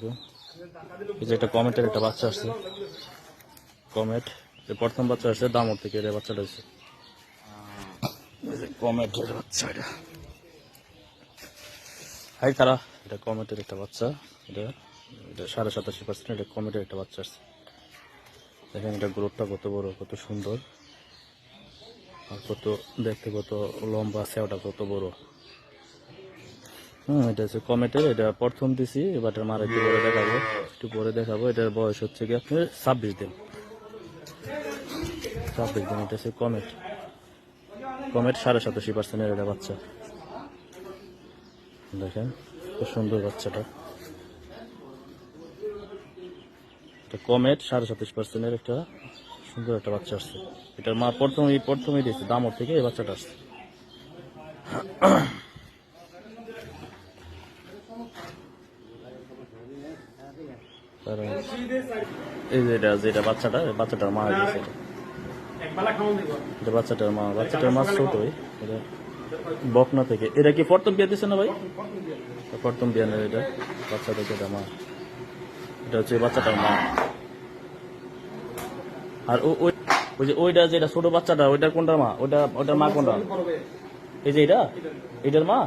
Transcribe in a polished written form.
আলাইকুম। এই যে একটা কমেটের একটা বাচ্চা আসছে, কমেট প্রথম বাচ্চা আসছে দামর থেকে, এটা বাচ্চাটা হয়েছে কমেটের বাচ্চা। এটা হাই তারা, এটা কমেটের একটা বাচ্চা, এটা 87%। এটা কমেটের একটা বাচ্চা আসছে। দেখেন এটা গ্রোথটা কত বড়, কত সুন্দর, আর কত দেখতে কত লম্বা, সেওটা কত বড়। এটা হচ্ছে কমেটের, এটা প্রথম দিছি, এবারটার মার একটু পরে দেখাবো। এটার বয়স হচ্ছে কি আপনার 26 দিন। এটা হচ্ছে কমেট 87% এটা বাচ্চা। দেখেন খুব সুন্দর বাচ্চাটা, এটা কমেট 27% একটা সুন্দর একটা বাচ্চা আসছে। এটার মা প্রথমেই দিয়েছে দামর থেকে, এই বাচ্চাটা আসছে। এই যে এটা বাচ্চাটার মা দিয়েছে, এটা বাচ্চাটার মা ছোটই, এটা বকনা থেকে। এটা কি প্রথম বিয়ে দিচ্ছে না ভাই? প্রথম বিয়ে নেই, এটা বাচ্চা থেকে এটা মা, এটা হচ্ছে বাচ্চাটার মা। আর ওই যে ওইটা যেটা ছোট বাচ্চাটা, ওইটার কোনটার মা? ওইটার মা কোনটা? এই যে এটার মা।